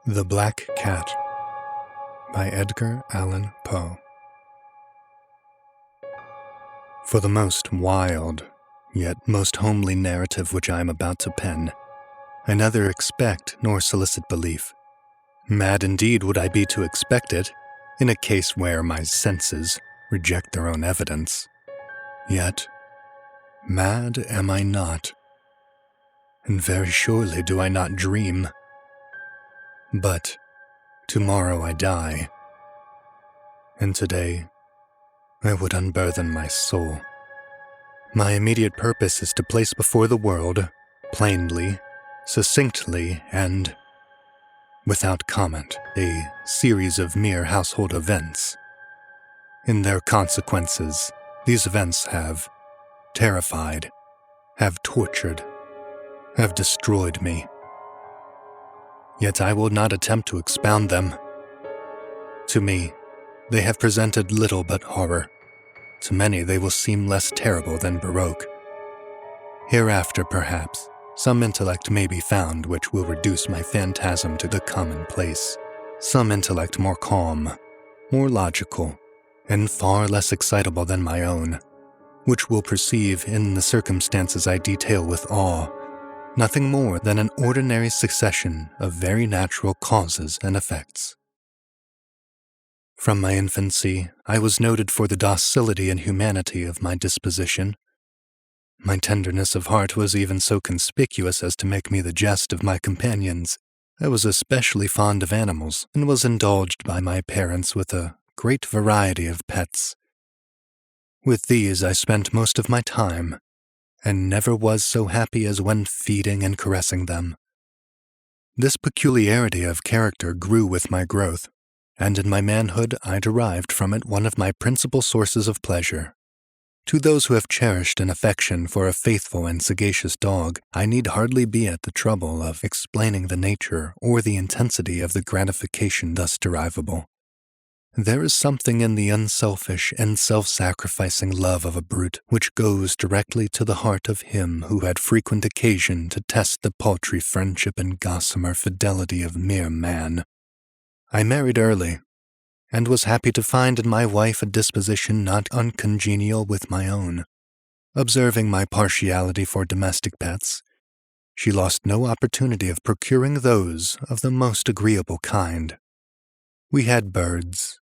The Black Cat by Edgar Allan Poe. For the most wild, yet most homely narrative which I am about to pen, I neither expect nor solicit belief. Mad indeed would I be to expect it, in a case where my senses reject their own evidence. Yet, mad am I not, and very surely do I not dream. But tomorrow I die, and today I would unburthen my soul. My immediate purpose is to place before the world, plainly, succinctly, and without comment, a series of mere household events. In their consequences, these events have terrified, have tortured, have destroyed me. Yet I will not attempt to expound them. To me, they have presented little but horror. To many they will seem less terrible than Baroque. Hereafter, perhaps, some intellect may be found which will reduce my phantasm to the commonplace. Some intellect more calm, more logical, and far less excitable than my own, which will perceive in the circumstances I detail with awe nothing more than an ordinary succession of very natural causes and effects. From my infancy, I was noted for the docility and humanity of my disposition. My tenderness of heart was even so conspicuous as to make me the jest of my companions. I was especially fond of animals, and was indulged by my parents with a great variety of pets. With these I spent most of my time, and never was so happy as when feeding and caressing them. This peculiarity of character grew with my growth, and in my manhood I derived from it one of my principal sources of pleasure. To those who have cherished an affection for a faithful and sagacious dog, I need hardly be at the trouble of explaining the nature or the intensity of the gratification thus derivable. There is something in the unselfish and self-sacrificing love of a brute which goes directly to the heart of him who had frequent occasion to test the paltry friendship and gossamer fidelity of mere man. I married early, and was happy to find in my wife a disposition not uncongenial with my own. Observing my partiality for domestic pets, she lost no opportunity of procuring those of the most agreeable kind. We had birds,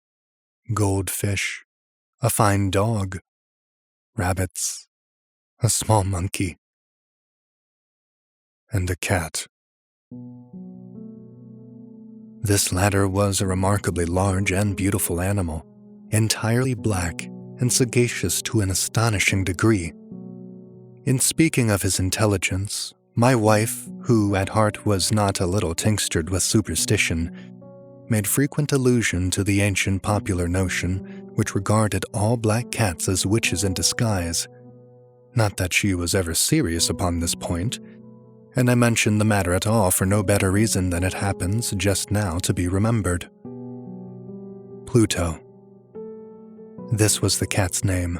goldfish, a fine dog, rabbits, a small monkey, and a cat. This latter was a remarkably large and beautiful animal, entirely black and sagacious to an astonishing degree. In speaking of his intelligence, my wife, who at heart was not a little tinctured with superstition, made frequent allusion to the ancient popular notion which regarded all black cats as witches in disguise. Not that she was ever serious upon this point, and I mention the matter at all for no better reason than it happens just now to be remembered. Pluto, this was the cat's name,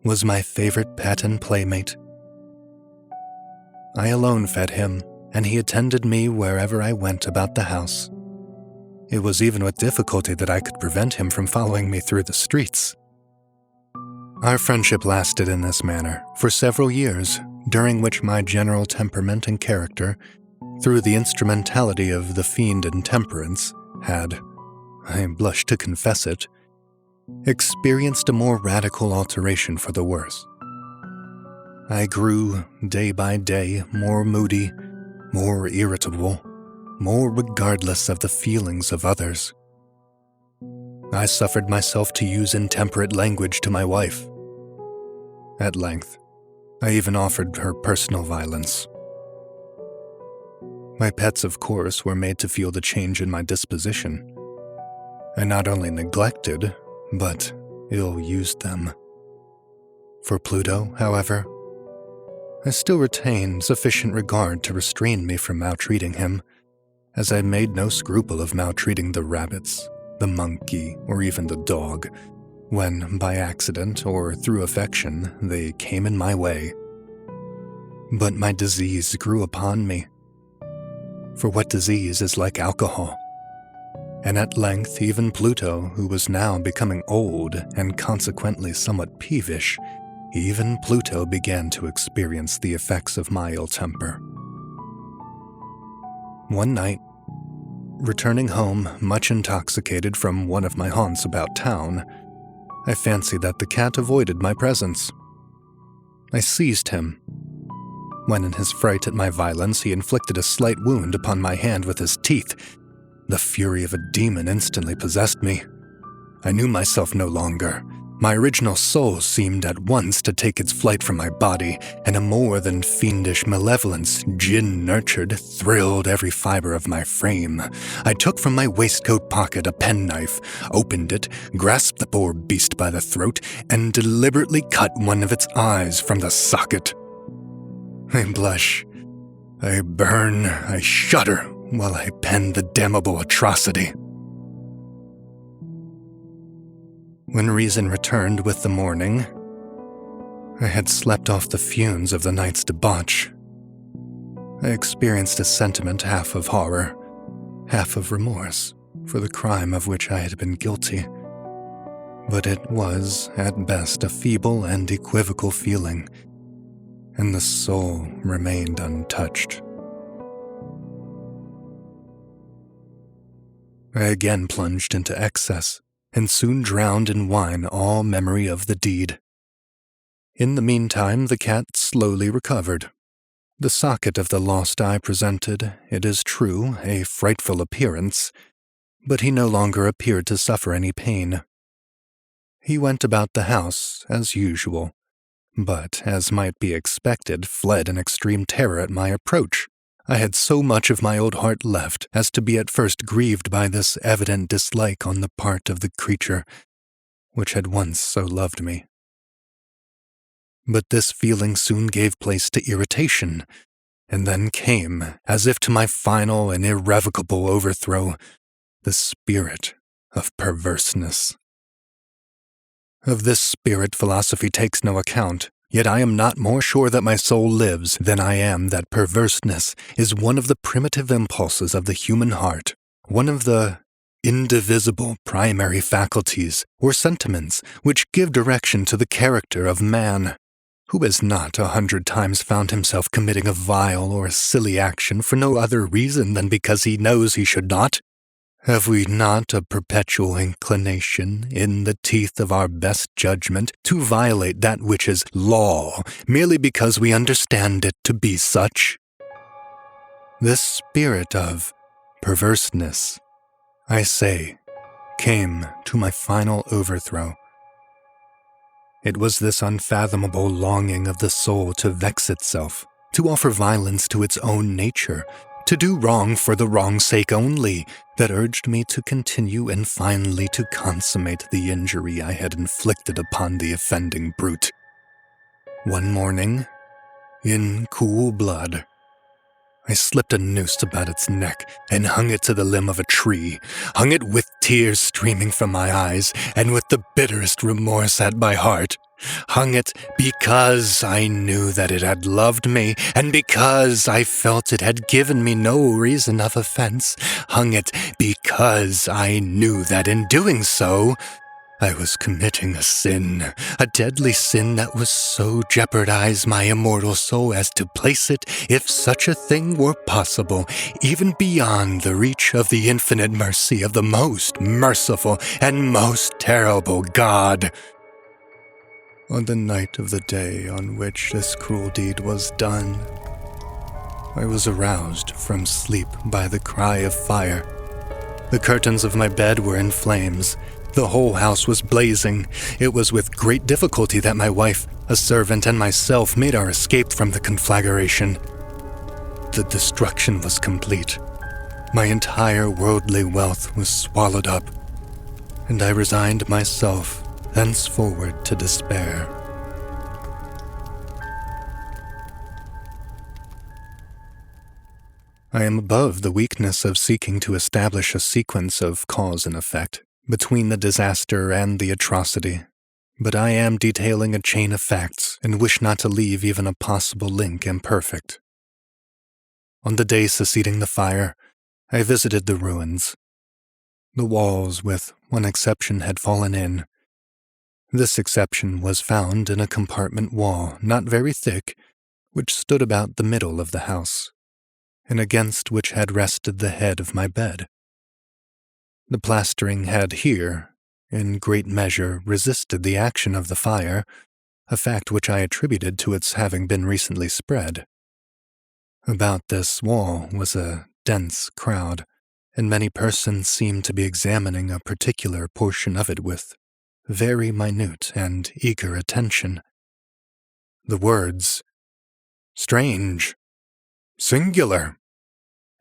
was my favorite pet and playmate. I alone fed him, and he attended me wherever I went about the house. It was even with difficulty that I could prevent him from following me through the streets. Our friendship lasted in this manner for several years, during which my general temperament and character, through the instrumentality of the Fiend Intemperance, had, I blush to confess it, experienced a more radical alteration for the worse. I grew, day by day, more moody, more irritable, more regardless of the feelings of others. I suffered myself to use intemperate language to my wife. At length, I even offered her personal violence. My pets, of course, were made to feel the change in my disposition. I not only neglected, but ill-used them. For Pluto, however, I still retained sufficient regard to restrain me from maltreating him, as I made no scruple of maltreating the rabbits, the monkey, or even the dog, when, by accident or through affection, they came in my way. But my disease grew upon me. for what disease is like alcohol? And at length, even Pluto, who was now becoming old and consequently somewhat peevish, even Pluto began to experience the effects of my ill temper. One night, returning home much intoxicated from one of my haunts about town, I fancied that the cat avoided my presence. I seized him. When in his fright at my violence, he inflicted a slight wound upon my hand with his teeth. The fury of a demon instantly possessed me. I knew myself no longer. My original soul seemed at once to take its flight from my body, and a more than fiendish malevolence, gin-nurtured, thrilled every fiber of my frame. I took from my waistcoat pocket a penknife, opened it, grasped the poor beast by the throat, and deliberately cut one of its eyes from the socket. I blush, I burn, I shudder while I pen the damnable atrocity. When reason returned with the morning, I had slept off the fumes of the night's debauch. I experienced a sentiment half of horror, half of remorse for the crime of which I had been guilty. But it was, at best, a feeble and equivocal feeling, and the soul remained untouched. I again plunged into excess, and soon drowned in wine all memory of the deed. In the meantime, the cat slowly recovered. The socket of the lost eye presented, it is true, a frightful appearance, but he no longer appeared to suffer any pain. He went about the house as usual, but, as might be expected, fled in extreme terror at my approach. I had so much of my old heart left as to be at first grieved by this evident dislike on the part of the creature which had once so loved me. But this feeling soon gave place to irritation, and then came, as if to my final and irrevocable overthrow, the spirit of perverseness. Of this spirit philosophy takes no account, yet I am not more sure that my soul lives than I am that perverseness is one of the primitive impulses of the human heart, one of the indivisible primary faculties or sentiments which give direction to the character of man. Who has not 100 times found himself committing a vile or silly action for no other reason than because he knows he should not? Have we not a perpetual inclination, in the teeth of our best judgment, to violate that which is law, merely because we understand it to be such? This spirit of perverseness, I say, came to my final overthrow. It was this unfathomable longing of the soul to vex itself, to offer violence to its own nature, to do wrong for the wrong's sake only, that urged me to continue and finally to consummate the injury I had inflicted upon the offending brute. One morning, in cool blood, I slipped a noose about its neck and hung it to the limb of a tree, hung it with tears streaming from my eyes and with the bitterest remorse at my heart. Hung it because I knew that it had loved me, and because I felt it had given me no reason of offense. Hung it because I knew that in doing so, I was committing a sin, a deadly sin that would so jeopardize my immortal soul as to place it, if such a thing were possible, even beyond the reach of the infinite mercy of the most merciful and most terrible God. On the night of the day on which this cruel deed was done, I was aroused from sleep by the cry of fire. The curtains of my bed were in flames. The whole house was blazing. It was with great difficulty that my wife, a servant, and myself made our escape from the conflagration. The destruction was complete. My entire worldly wealth was swallowed up, and I resigned myself thenceforward to despair. I am above the weakness of seeking to establish a sequence of cause and effect between the disaster and the atrocity, but I am detailing a chain of facts and wish not to leave even a possible link imperfect. On the day succeeding the fire, I visited the ruins. The walls, with one exception, had fallen in. This exception was found in a compartment wall not very thick, which stood about the middle of the house, and against which had rested the head of my bed. The plastering had here, in great measure, resisted the action of the fire, a fact which I attributed to its having been recently spread. About this wall was a dense crowd, and many persons seemed to be examining a particular portion of it with very minute and eager attention. The words, "strange," "singular,"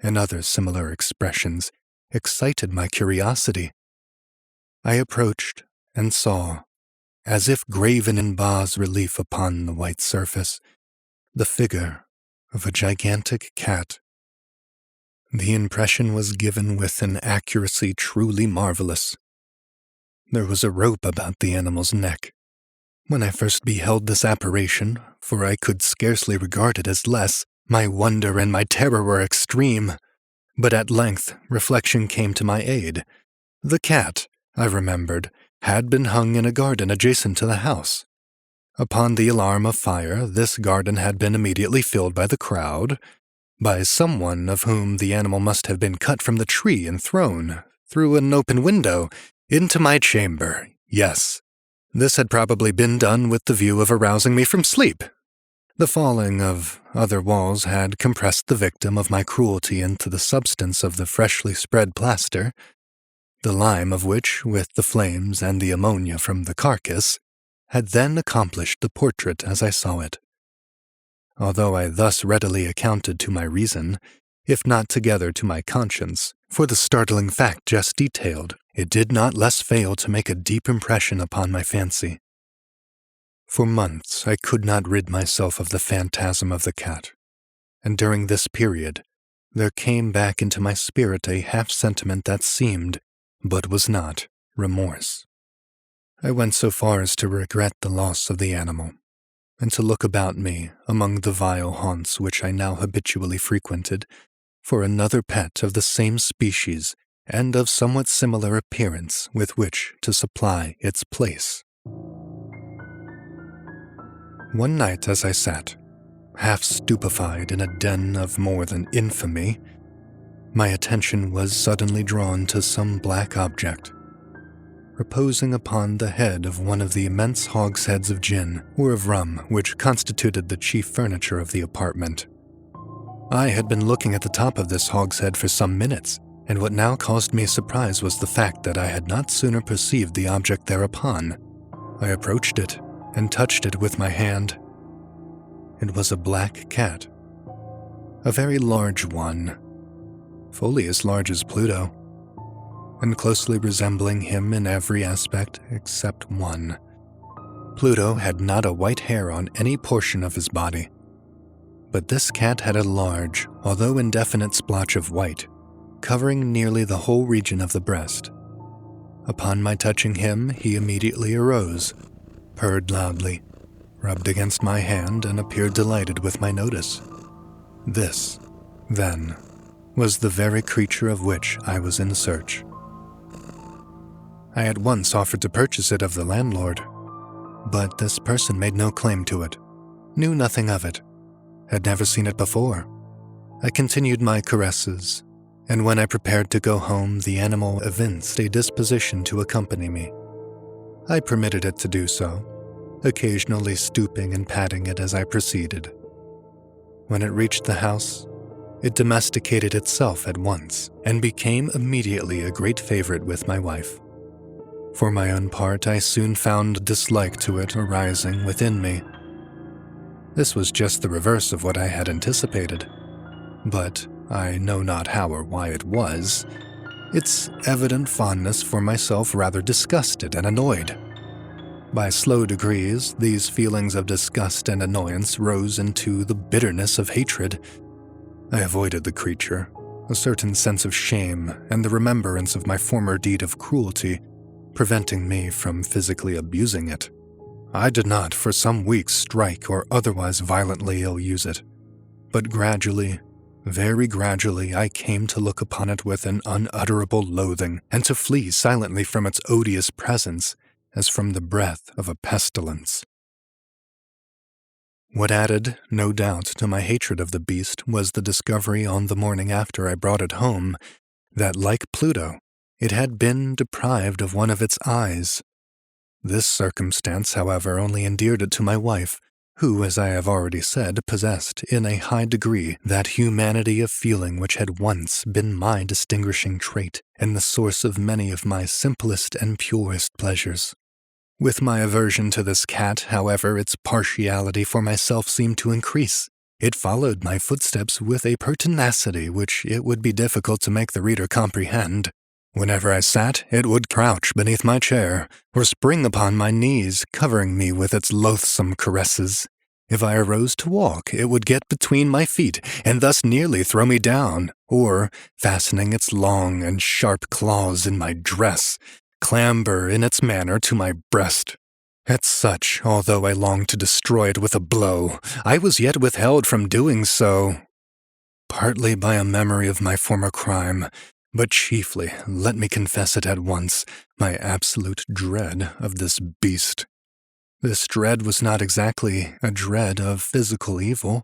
and other similar expressions excited my curiosity. I approached and saw, as if graven in bas relief upon the white surface, the figure of a gigantic cat. The impression was given with an accuracy truly marvelous. There was a rope about the animal's neck. When I first beheld this apparition, for I could scarcely regard it as less, my wonder and my terror were extreme. But at length reflection came to my aid. The cat, I remembered, had been hung in a garden adjacent to the house. Upon the alarm of fire, this garden had been immediately filled by the crowd, by someone of whom the animal must have been cut from the tree and thrown, through an open window, into my chamber. Yes, this had probably been done with the view of arousing me from sleep. The falling of other walls had compressed the victim of my cruelty into the substance of the freshly spread plaster, the lime of which, with the flames and the ammonia from the carcass, had then accomplished the portrait as I saw it. Although I thus readily accounted to my reason, if not together to my conscience, for the startling fact just detailed, it did not less fail to make a deep impression upon my fancy. For months I could not rid myself of the phantasm of the cat, and during this period there came back into my spirit a half-sentiment that seemed, but was not, remorse. I went so far as to regret the loss of the animal, and to look about me, among the vile haunts which I now habitually frequented, for another pet of the same species and of somewhat similar appearance with which to supply its place. One night as I sat, half stupefied in a den of more than infamy, my attention was suddenly drawn to some black object, reposing upon the head of one of the immense hogsheads of gin or of rum which constituted the chief furniture of the apartment. I had been looking at the top of this hogshead for some minutes, and what now caused me surprise was the fact that I had not sooner perceived the object thereupon. I approached it and touched it with my hand. It was a black cat, a very large one, fully as large as Pluto, and closely resembling him in every aspect except one. Pluto had not a white hair on any portion of his body, but this cat had a large, although indefinite splotch of white, covering nearly the whole region of the breast. Upon my touching him, he immediately arose, purred loudly, rubbed against my hand, and appeared delighted with my notice. This, then, was the very creature of which I was in search. I at once offered to purchase it of the landlord, but this person made no claim to it, knew nothing of it, had never seen it before. I continued my caresses, and when I prepared to go home, the animal evinced a disposition to accompany me. I permitted it to do so, occasionally stooping and patting it as I proceeded. When it reached the house, it domesticated itself at once and became immediately a great favorite with my wife. For my own part, I soon found dislike to it arising within me. This was just the reverse of what I had anticipated, but I know not how or why it was. Its evident fondness for myself rather disgusted and annoyed. By slow degrees, these feelings of disgust and annoyance rose into the bitterness of hatred. I avoided the creature, a certain sense of shame and the remembrance of my former deed of cruelty preventing me from physically abusing it. I did not for some weeks strike or otherwise violently ill-use it, but gradually, Very gradually I came to look upon it with an unutterable loathing, and to flee silently from its odious presence, as from the breath of a pestilence. What added, no doubt, to my hatred of the beast was the discovery on the morning after I brought it home that, like Pluto, it had been deprived of one of its eyes. This circumstance, however, only endeared it to my wife, who, as I have already said, possessed, in a high degree, that humanity of feeling which had once been my distinguishing trait, and the source of many of my simplest and purest pleasures. With my aversion to this cat, however, its partiality for myself seemed to increase. It followed my footsteps with a pertinacity which it would be difficult to make the reader comprehend. Whenever I sat, it would crouch beneath my chair, or spring upon my knees, covering me with its loathsome caresses. If I arose to walk, it would get between my feet, and thus nearly throw me down, or, fastening its long and sharp claws in my dress, clamber in its manner to my breast. At such, although I longed to destroy it with a blow, I was yet withheld from doing so, partly by a memory of my former crime, but chiefly, let me confess it at once, my absolute dread of this beast. This dread was not exactly a dread of physical evil,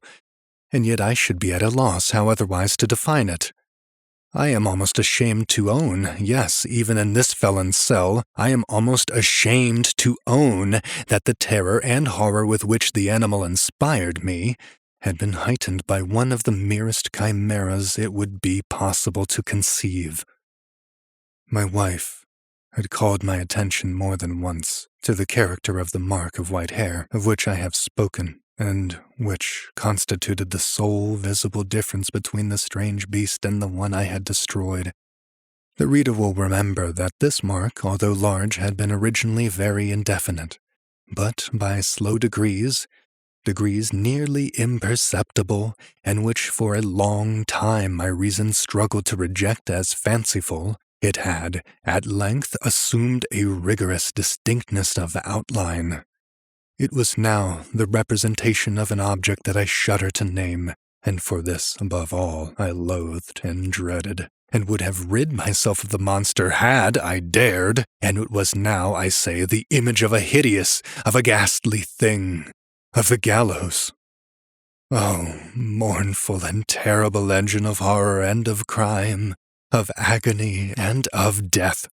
and yet I should be at a loss how otherwise to define it. I am almost ashamed to own, yes, even in this felon's cell, I am almost ashamed to own that the terror and horror with which the animal inspired me had been heightened by one of the merest chimeras it would be possible to conceive. My wife had called my attention more than once to the character of the mark of white hair of which I have spoken, and which constituted the sole visible difference between the strange beast and the one I had destroyed. The reader will remember that this mark, although large, had been originally very indefinite, but by slow degrees nearly imperceptible, and which for a long time my reason struggled to reject as fanciful, it had, at length, assumed a rigorous distinctness of outline. It was now the representation of an object that I shudder to name, and for this, above all, I loathed and dreaded, and would have rid myself of the monster had I dared, and it was now, I say, the image of a ghastly thing, of the gallows. Oh, mournful and terrible engine of horror and of crime, of agony and of death.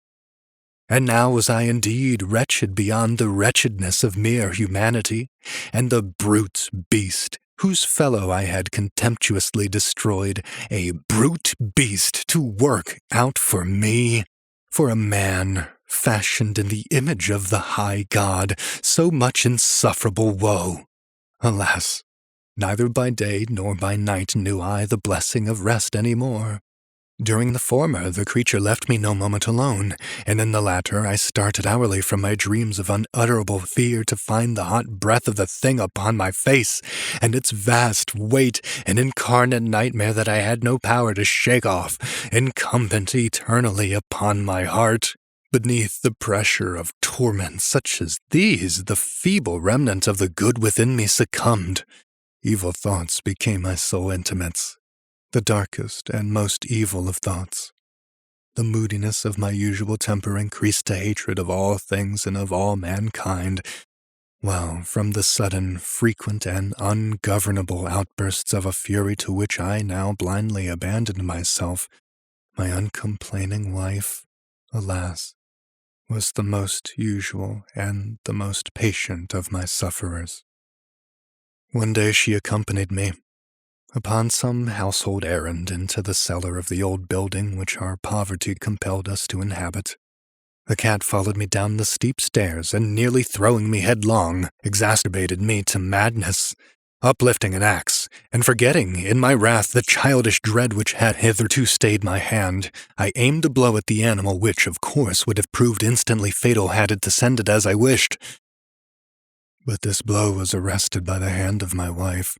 And now was I indeed wretched beyond the wretchedness of mere humanity, and the brute beast, whose fellow I had contemptuously destroyed, a brute beast to work out for me, for a man fashioned in the image of the high God, so much insufferable woe. Alas, neither by day nor by night knew I the blessing of rest any more. During the former, the creature left me no moment alone, and in the latter I started hourly from my dreams of unutterable fear to find the hot breath of the thing upon my face, and its vast weight, an incarnate nightmare that I had no power to shake off, incumbent eternally upon my heart. Beneath the pressure of torments such as these, the feeble remnant of the good within me succumbed. Evil thoughts became my sole intimates, the darkest and most evil of thoughts. The moodiness of my usual temper increased to hatred of all things and of all mankind, while from the sudden, frequent, and ungovernable outbursts of a fury to which I now blindly abandoned myself, my uncomplaining wife, alas, was the most usual and the most patient of my sufferers. One day she accompanied me, upon some household errand, into the cellar of the old building which our poverty compelled us to inhabit. The cat followed me down the steep stairs, and nearly throwing me headlong, exacerbated me to madness. Uplifting an axe, and forgetting, in my wrath, the childish dread which had hitherto stayed my hand, I aimed a blow at the animal which, of course, would have proved instantly fatal had it descended as I wished. But this blow was arrested by the hand of my wife.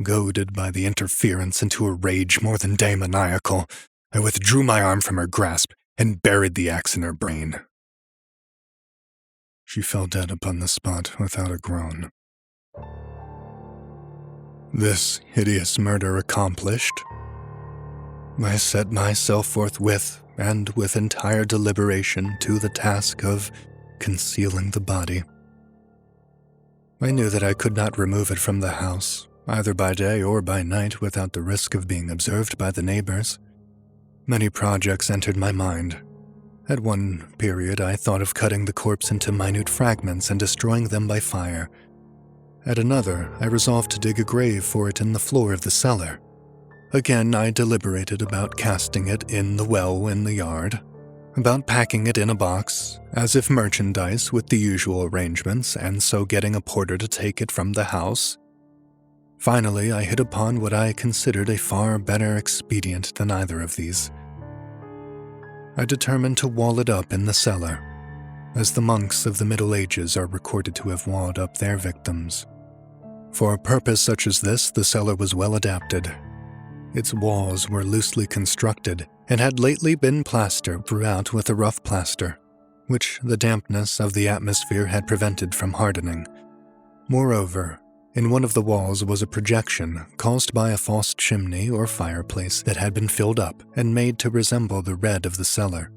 Goaded by the interference into a rage more than demoniacal, I withdrew my arm from her grasp and buried the axe in her brain. She fell dead upon the spot without a groan. This hideous murder accomplished, I set myself forthwith and with entire deliberation to the task of concealing the body. I knew that I could not remove it from the house, either by day or by night, without the risk of being observed by the neighbors. Many projects entered my mind. At one period, I thought of cutting the corpse into minute fragments and destroying them by fire. At another, I resolved to dig a grave for it in the floor of the cellar. Again, I deliberated about casting it in the well in the yard, about packing it in a box, as if merchandise with the usual arrangements, and so getting a porter to take it from the house. Finally, I hit upon what I considered a far better expedient than either of these. I determined to wall it up in the cellar, as the monks of the Middle Ages are recorded to have walled up their victims. For a purpose such as this, the cellar was well adapted. Its walls were loosely constructed and had lately been plastered throughout with a rough plaster, which the dampness of the atmosphere had prevented from hardening. Moreover, in one of the walls was a projection caused by a false chimney or fireplace that had been filled up and made to resemble the red of the cellar.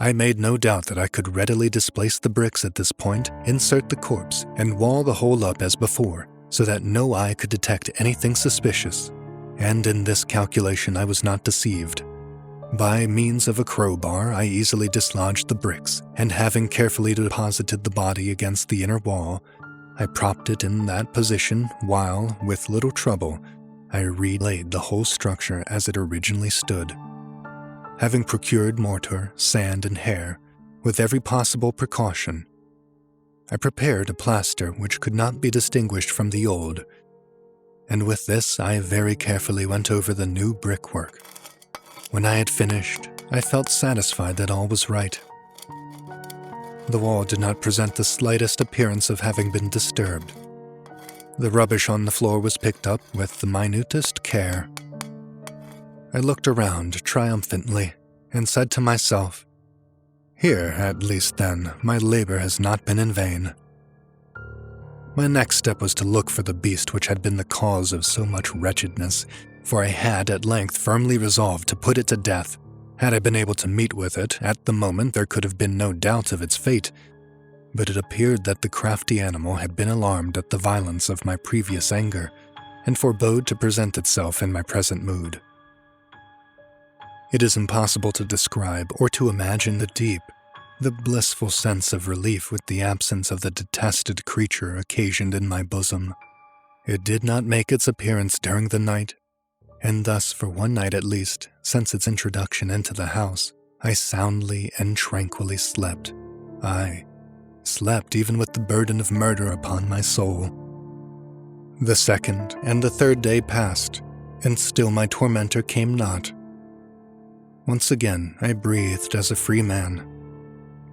I made no doubt that I could readily displace the bricks at this point, insert the corpse, and wall the whole up as before, so that no eye could detect anything suspicious. And in this calculation I was not deceived. By means of a crowbar, I easily dislodged the bricks, and having carefully deposited the body against the inner wall, I propped it in that position while, with little trouble, I relaid the whole structure as it originally stood. Having procured mortar, sand, and hair, with every possible precaution, I prepared a plaster which could not be distinguished from the old, and with this I very carefully went over the new brickwork. When I had finished, I felt satisfied that all was right. The wall did not present the slightest appearance of having been disturbed. The rubbish on the floor was picked up with the minutest care. I looked around triumphantly and said to myself, "Here, at least then, my labor has not been in vain." My next step was to look for the beast which had been the cause of so much wretchedness, for I had at length firmly resolved to put it to death. Had I been able to meet with it, at the moment there could have been no doubt of its fate, but it appeared that the crafty animal had been alarmed at the violence of my previous anger, and forebode to present itself in my present mood. It is impossible to describe or to imagine the blissful sense of relief with the absence of the detested creature occasioned in my bosom. It did not make its appearance during the night, and thus for one night at least, since its introduction into the house, I soundly and tranquilly slept. I slept even with the burden of murder upon my soul. The second and the third day passed, and still my tormentor came not. Once again I breathed as a free man.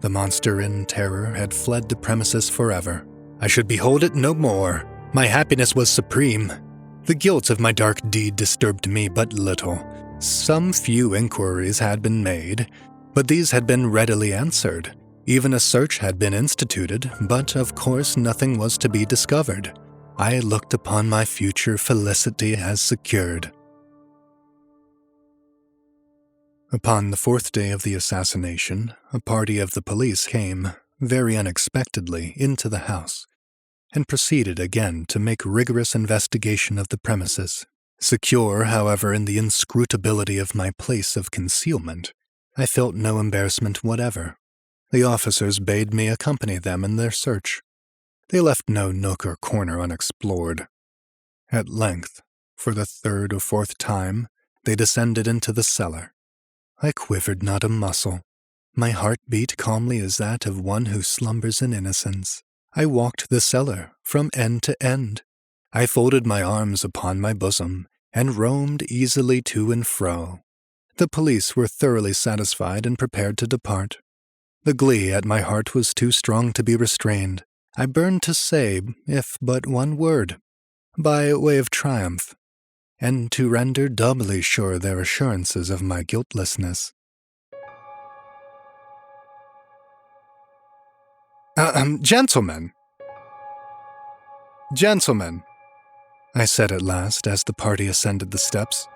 The monster in terror had fled the premises forever. I should behold it no more. My happiness was supreme. The guilt of my dark deed disturbed me but little. Some few inquiries had been made, but these had been readily answered. Even a search had been instituted, but of course nothing was to be discovered. I looked upon my future felicity as secured. Upon the fourth day of the assassination, a party of the police came, very unexpectedly, into the house, and proceeded again to make rigorous investigation of the premises. Secure, however, in the inscrutability of my place of concealment, I felt no embarrassment whatever. The officers bade me accompany them in their search. They left no nook or corner unexplored. At length, for the third or fourth time, they descended into the cellar. I quivered not a muscle. My heart beat calmly as that of one who slumbers in innocence. I walked the cellar from end to end. I folded my arms upon my bosom and roamed easily to and fro. The police were thoroughly satisfied and prepared to depart. The glee at my heart was too strong to be restrained. I burned to say, if but one word, by way of triumph, and to render doubly sure their assurances of my guiltlessness. Gentlemen, I said at last as the party ascended the steps.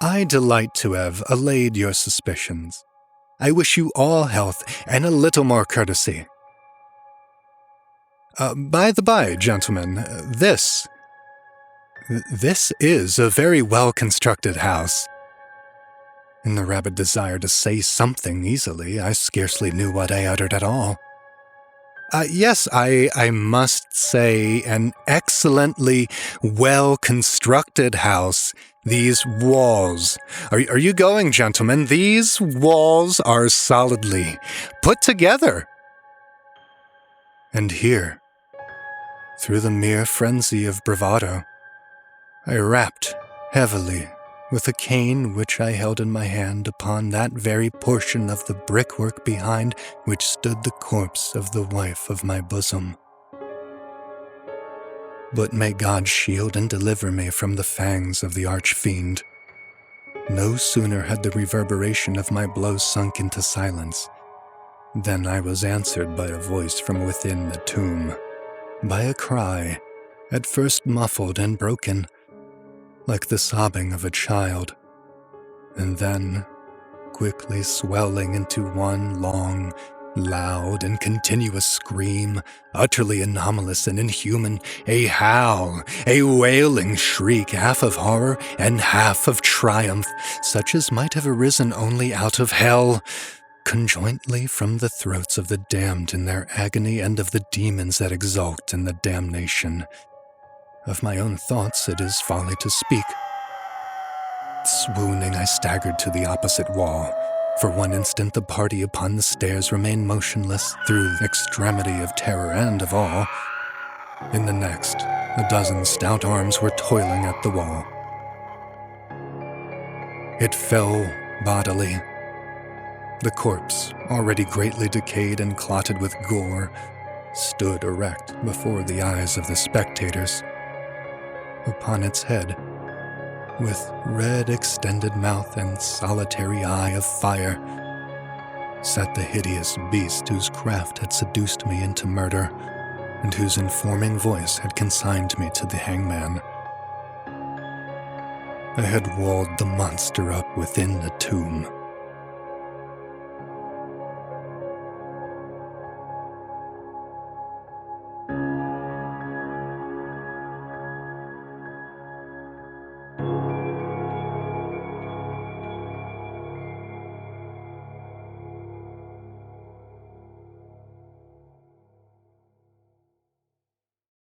"I delight to have allayed your suspicions. I wish you all health and a little more courtesy. By the by, gentlemen, this is a very well-constructed house." In the rabid desire to say something easily, I scarcely knew what I uttered at all. Yes, I must say, an excellently well-constructed house. These walls. Are you going, gentlemen? These walls are solidly put together. And here, through the mere frenzy of bravado, I rapped heavily with a cane which I held in my hand upon that very portion of the brickwork behind which stood the corpse of the wife of my bosom. But may God shield and deliver me from the fangs of the arch-fiend. No sooner had the reverberation of my blows sunk into silence than I was answered by a voice from within the tomb, by a cry, at first muffled and broken, like the sobbing of a child, and then quickly swelling into one long, loud, and continuous scream, utterly anomalous and inhuman, a howl, a wailing shriek, half of horror and half of triumph, such as might have arisen only out of hell, conjointly from the throats of the damned in their agony and of the demons that exult in the damnation. Of my own thoughts it is folly to speak. Swooning, I staggered to the opposite wall. For one instant the party upon the stairs remained motionless through extremity of terror and of awe. In the next, a dozen stout arms were toiling at the wall. It fell bodily. The corpse, already greatly decayed and clotted with gore, stood erect before the eyes of the spectators. Upon its head, with red extended mouth and solitary eye of fire, sat the hideous beast whose craft had seduced me into murder, and whose informing voice had consigned me to the hangman. I had walled the monster up within the tomb,